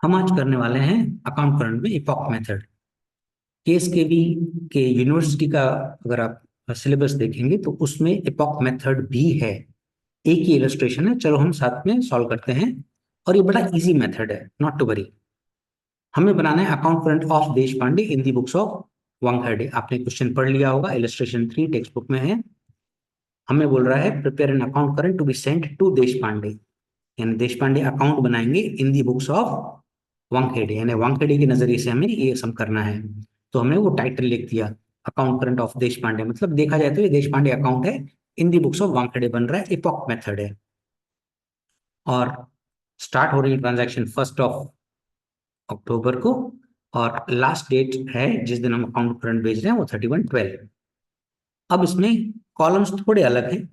हम आज करने वाले हैं अकाउंट करंट में इपॉक मेथड। केस के भी के यूनिवर्सिटी का अगर आप सिलेबस देखेंगे तो उसमें इपॉक मेथड भी है। एक ही इलस्ट्रेशन है, चलो हम साथ में सॉल्व करते हैं। और ये बड़ा इजी मेथड है, नॉट टू वरी। हमें बनाना है अकाउंट करंट ऑफ देश पांडे इन दी बुक्स ऑफ वानखेड़े। आपने क्वेश्चन पढ़ लिया होगा, इलस्ट्रेशन 3 टेक्स्ट बुक में है। हमें बोल रहा है prepare an account current to be sent to Deshpande, यानी देश पांडे अकाउंट बनाएंगे in the books of Wankhede, यानी वानखेड़े के नजरिए से हमें ये सम करना है। तो हमने वो टाइटल लिख दिया, अकाउंट करंट ऑफ देश पांडे। मतलब देखा जाए तो ये देश पांडे अकाउंट है, इन दी बुक्स ऑफ वानखेड़े बन रहा है, इपॉक मेथड है। और स्टार्ट हो रही है ट्रांजैक्शन 1 अक्टूबर को, और लास्ट डेट है जिस दिन हम अकाउंट करंट भेज रहे हैं वो 31/12। अब इसमें कॉलम्स थोड़े अलग हैं।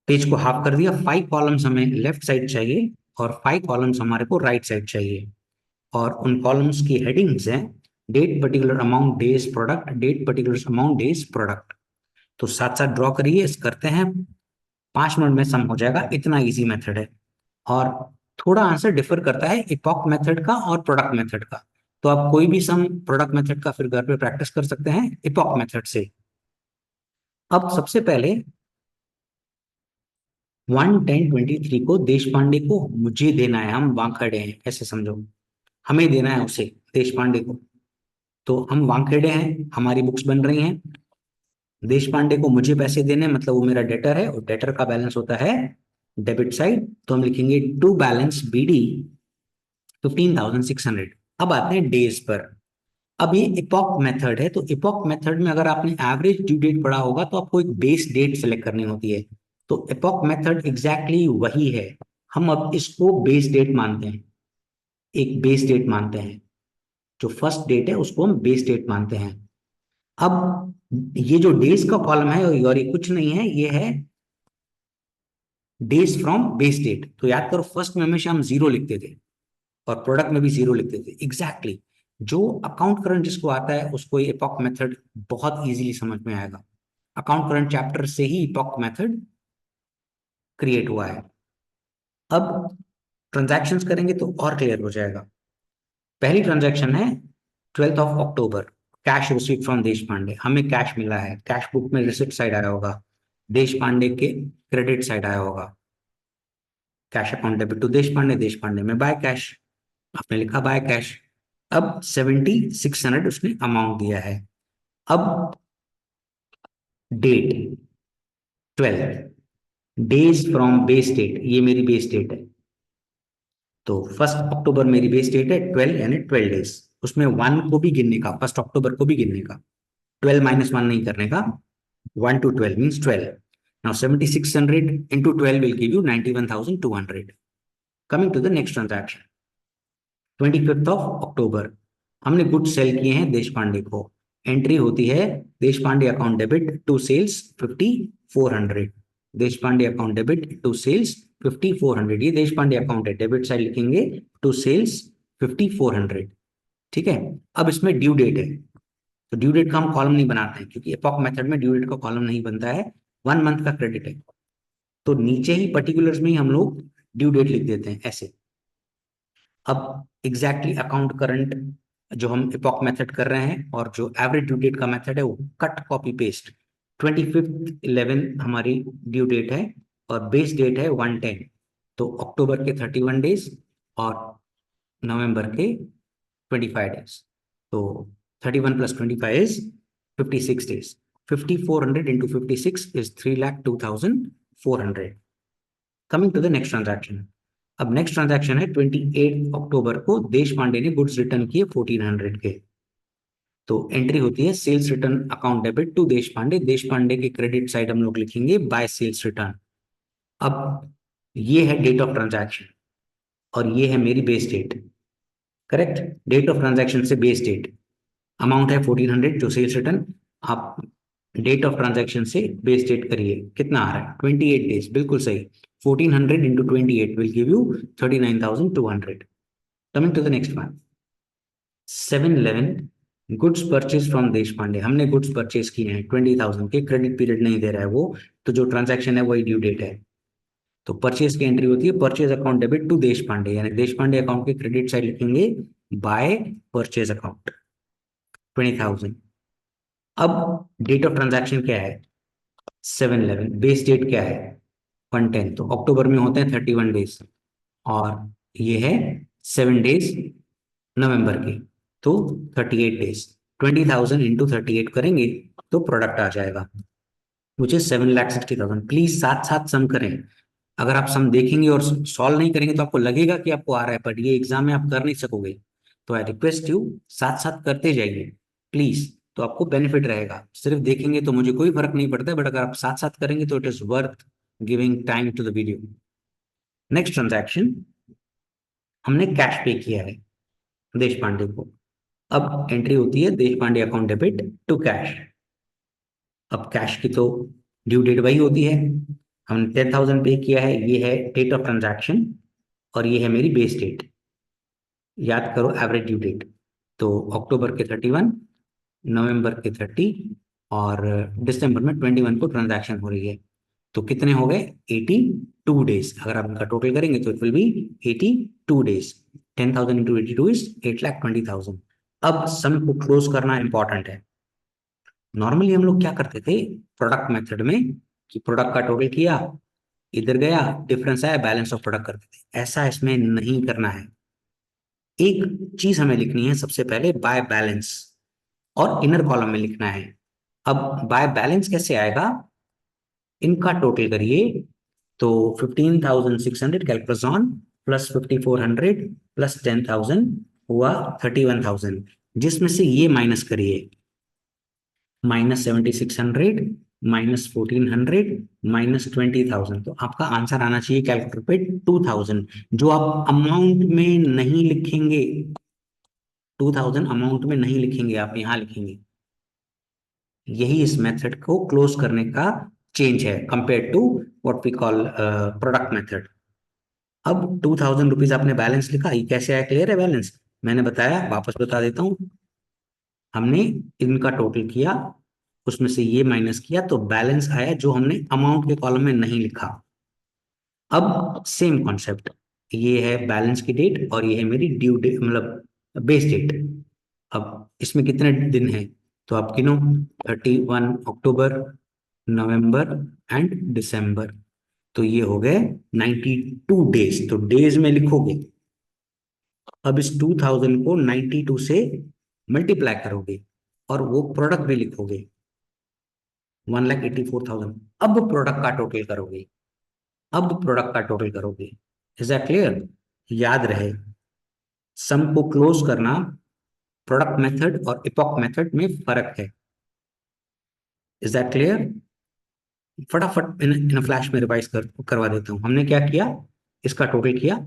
पेज को हाफ कर दिया, 5 कॉलम्स हमें लेफ्ट साइड चाहिए और 5 कॉलम्स हमारे को राइट साइड चाहिए। और उन कॉलम्स की हेडिंग्स हैं date particular amount days product, date particular amount days product. तो साथ साथ ड्रॉ करिए, इस करते हैं, 5 मिनट में सम हो जाएगा। इतना इजी मेथड है। और थोड़ा आंसर डिफर करता है इपॉक मेथड का और प्रोडक्ट मेथड का। तो आप कोई भी सम प्रोडक्ट मेथड का फिर घर पे प्रैक्टिस कर सकते हैं इपॉक मेथड से। अब सबसे पहले 1/10/23 को देश पांडे को मुझे देना है, हम वांखड़े हैं ऐसे समझो, हमें देना है उसे, देश पांडे को। तो हम वानखेड़े हैं, हमारी बुक्स बन रही हैं, देश पांडे को मुझे पैसे देने, मतलब वो मेरा डेटर है और डेटर का बैलेंस होता है डेबिट साइड। तो हम लिखेंगे टू बैलेंस BD 15,600। अब आते हैं डेज पर। अब ये इपॉक मेथड है, तो इपॉक मेथड में अगर आपने एवरेज ड्यू डेट पढ़ा होगा तो आपको एक बेस डेट सेलेक्ट करनी होती है। तो इपॉक मेथड एग्जैक्टली वही है। हम अब इसको बेस डेट मानते हैं, एक बेस डेट मानते हैं। जो फर्स्ट डेट है उसको हम बेस डेट मानते हैं। अब ये जो डेज का कॉलम है और ये कुछ नहीं है, ये है डेज फ्रॉम बेस डेट। तो याद करो, फर्स्ट में हमेशा हम जीरो लिखते थे और प्रोडक्ट में भी जीरो लिखते थे। Exactly exactly. जो अकाउंट करंट जिसको आता है उसको ये इपॉक मेथड बहुत इजीली समझ में आएगा। अकाउंट करंट चैप्टर से ही इपॉक मेथड क्रिएट हुआ है। अब ट्रांजैक्शंस करेंगे तो और क्लियर हो जाएगा। पहली ट्रांजैक्शन है 12 अक्टूबर, कैश रिसीव फ्रॉम देश पांडे। हमें कैश मिला है, कैश बुक में रिसिप्ट साइड आया होगा, देश पांडे के क्रेडिट साइड आया होगा। कैश अकाउंट डेबिट टू देश पांडे में बाय कैश, आपने लिखा बाय कैश। अब 7600 उसने अमाउंट दिया है। अब date 12, days from base date, ये मेरी बेस डेट है। तो 1 अक्टूबर मेरी बेस डेट है, 12 यानी 12 डेज। उसमें 1 को भी गिनने का, 1 अक्टूबर को भी गिनने का, 12 - 1 नहीं करने का। 1 to 12 means 12. Now 7600 into 12 will give you 91,200. Coming to the next transaction, 25 अक्टूबर, हमने गुड्स सेल किए हैं देश पांडे को। एंट्री होती है Deshpande account debit to sales 5400। Deshpande account debit to sales 5400, ये देश पांडे अकाउंट है, डेबिट साइड लिखेंगे टू सेल्स 5400। ठीक है। अब इसमें ड्यू डेट है, तो ड्यू डेट का हम कॉलम नहीं बनाते हैं क्योंकि एपॉक मेथड में ड्यू डेट का कॉलम नहीं बनता है। 1 मंथ का क्रेडिट है, तो नीचे ही पर्टिकुलर्स में ही हम लोग ड्यू डेट लिख देते हैं ऐसे। अब एग्जैक्टली अकाउंट करंट जो हम एपॉक मेथड कर रहे हैं और जो एवरेज ड्यू डेट का मेथड है वो कट कॉपी पेस्ट। 25/11 हमारी ड्यू डेट है और बेस डेट है 1/10। तो अक्टूबर के 31 डेज और नवंबर के 25 डेज। तो 31 + 25 is 56 days. 5400 into 56 is 3,02,400. Coming to the next transaction. अब नेक्स्ट ट्रांजैक्शन है 28 अक्टूबर को, देश पांडे ने गुड्स रिटर्न किए 1400 के। तो एंट्री होती है sales return account debit to Deshpande के क्रेडिट साइड हम लोग लिखेंगे बाय सेल्स रिटर्न। अब ये है डेट ऑफ ट्रांजैक्शन और ये है मेरी base date. Correct, date of transaction से बेस डेट, अमाउंट है 1400 जो सेल्स रिटर्न। आप डेट ऑफ ट्रांजैक्शन से बेस डेट करिए, कितना आ रहा है 28 डेज, बिल्कुल सही। 1400 into 28 will give you 39,200. Coming to the next one, 7/11 goods purchase from देश पांडे, हमने गुड्स परचेज किए हैं 20,000 के, क्रेडिट पीरियड नहीं दे रहा है वो, तो जो ट्रांजैक्शन है वही ड्यू डेट है। तो परचेज की एंट्री होती है purchase account debit to Deshpande, यानी देश पांडे अकाउंट के क्रेडिट साइड लिखेंगे बाय परचेज अकाउंट 20,000। अब डेट ऑफ ट्रांजैक्शन क्या है 7/11, बेस डेट क्या है 110, तो अक्टूबर में होते हैं 31 डेज और ये है 7 डेज नवंबर के, तो 38 डेज। 20,000 इंटू 38 करेंगे तो प्रोडक्ट आ जाएगा मुझे 7,60,000। प्लीज साथ साथ सम करें। अगर आप सम देखेंगे और सॉल्व नहीं करेंगे तो आपको लगेगा कि आपको आ रहा है, पर ये एग्जाम में आप कर नहीं सकोगे। तो आई रिक्वेस्ट यू साथ साथ करते जाइए प्लीज, तो आपको बेनिफिट रहेगा। सिर्फ देखेंगे तो मुझे कोई फर्क नहीं पड़ता, बट अगर आप साथ साथ करेंगे तो it is worth giving time to the video. Next transaction, हमने कैश पे किया है देश पांडे को। अब एंट्री होती है Deshpande account debit to cash. अब कैश की तो ड्यू डेट वही होती है, हमने 10,000 पे किया है, ये है डेट ऑफ ट्रांजैक्शन और ये है मेरी बेस डेट। याद करो एवरेज ड्यू डेट, तो अक्टूबर के 31, नवंबर के 30 और दिसंबर में 21 को ट्रांजैक्शन हो रही है। तो कितने हो गए 82 डेज। अगर आप इनका टोटल करेंगे तो it will be 82 days. 10,000 into 82 is 8,20,000। अब सम को क्लोज करना इंपॉर्टेंट है। नॉर्मली हम लोग क्या करते थे प्रोडक्ट मेथड में कि प्रोडक्ट का टोटल किया, इधर गया डिफरेंस आया बैलेंस ऑफ प्रोडक्ट करते थे। ऐसा इसमें नहीं करना है। एक चीज हमें लिखनी है सबसे पहले बाय बैलेंस, और इनर कॉलम में लिखना है। अब बाय बैलेंस कैसे आएगा, इनका टोटल करिए तो 15,600 कैलकुलस ऑन प्लस 5,400 प्लस 10,000 हुआ 31,000, जिसमें से ये माइनस करिए -7,600 -1,400 -20,000, तो आपका आंसर आना चाहिए कैलकुलेटर पे 2,000, जो आप अमाउंट में नहीं लिखेंगे। 2,000 अमाउंट में नहीं लिखेंगे, आप यहाँ लिखेंगे। यही इस मेथड को क्लोज करने का चेंज है compare to what we call product method. अब 2,000 रुपीज आपने बैलेंस लिखा, ये कैसे आया, क्लियर है बैलेंस? मैंने बताया, वापस बता देता हूँ। हमने इनका टोटल किया, उसमें से ये माइनस किया तो बैलेंस आया, जो हमने अमाउंट के कॉलम में नहीं लिखा। अब सेम कॉन्सेप्ट, ये है बैलेंस की डेट और ये है मेरी ड्यू डेट, मतलब बेस डेट। अब इसमें कितने दिन हैं तो आप गिनो, 31 अक्टूबर, नवंबर एंड दिसंबर, तो ये हो गए 92 डेज। तो डेज में लिखोगे, अब इस 2,000 को 92 से मल्टीप्लाई करोगे और वो प्रोडक्ट में लिखोगे 1,84,000। अब प्रोडक्ट का टोटल करोगे, अब प्रोडक्ट का टोटल करोगे। Is that clear? याद रहे, सम को क्लोज करना प्रोडक्ट मेथड और इपॉक मेथड में फर्क है। Is that clear? फटाफट इन फ्लैश में रिवाइज करवा देता हूं। हमने क्या किया, इसका टोटल किया,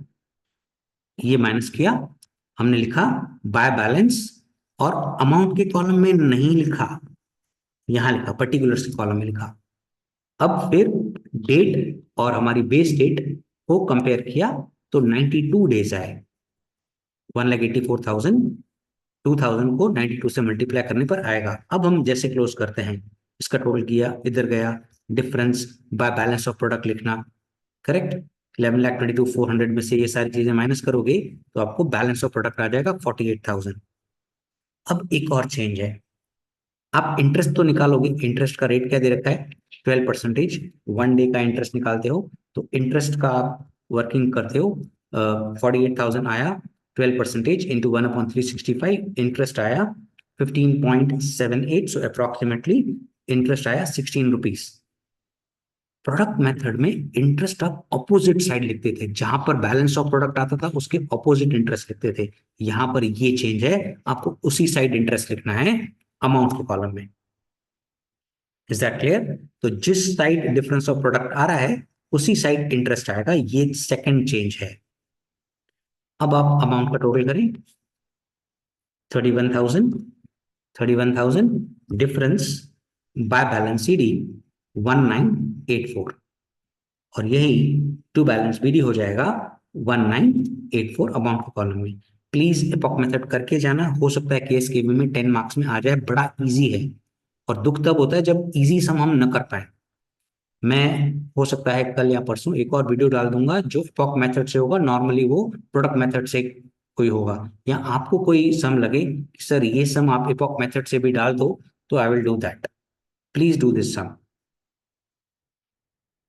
ये माइनस किया, हमने लिखा बाय बैलेंस और अमाउंट के कॉलम में नहीं लिखा, यहां लिखा पर्टिकुलर्स के कॉलम में लिखा। अब फिर डेट और हमारी बेस डेट को कंपेयर किया तो 92 डेज आए। 1,84,000, 2,000 को 92 से मल्टीप्लाई करने पर आएगा। अब हम जैसे क्लोज करते हैं, इसका टोटल किया, इधर गया, difference by balance of product लिखना, करेक्ट। 11,22,400 में से ये सारी चीजें माइनस करोगे तो आपको बैलेंस ऑफ प्रोडक्ट आ जाएगा 48,000। अब एक और चेंज है, आप इंटरेस्ट तो निकालोगे, इंटरेस्ट का रेट क्या दे रखा है 12%। 1 डे का इंटरेस्ट निकालते हो तो इंटरेस्ट का आप वर्किंग करते हो, 48,000 आया, 12% इंटू 1/365, इंटरेस्ट आया 15.78, सो अप्रोक्सीमेटली इंटरेस्ट आया 16 रुपीज। प्रोडक्ट मेथड में इंटरेस्ट आप ऑपोजिट साइड लिखते थे, जहां पर बैलेंस ऑफ प्रोडक्ट आता था उसके ऑपोजिट इंटरेस्ट लिखते थे। यहां पर ये चेंज है, आपको उसी साइड इंटरेस्ट लिखना है अमाउंट के कॉलम में। Is that clear? तो जिस साइड डिफरेंस ऑफ प्रोडक्ट आ रहा है उसी साइड इंटरेस्ट आएगा, ये सेकंड चेंज है। अब आप अमाउंट का टोटल करें, 31,000, 31,000 difference by balance C D 1984, और यही टू बैलेंस बीडी हो जाएगा 1984 अमाउंट के कॉलम में। प्लीज एपॉक मेथड करके जाना, हो सकता है केस के में 10 मार्क्स में आ जाए, बड़ा इजी है। और दुख तब होता है जब इजी सम हम न कर पाए। मैं हो सकता है कल या परसों एक और वीडियो डाल दूंगा जो इपॉक मेथड से होगा, नॉर्मली वो प्रोडक्ट मेथड से कोई होगा। या आपको कोई सम लगे कि सर ये सम आप इपॉक मेथड से भी डाल दो, तो I will do that. Please do this some.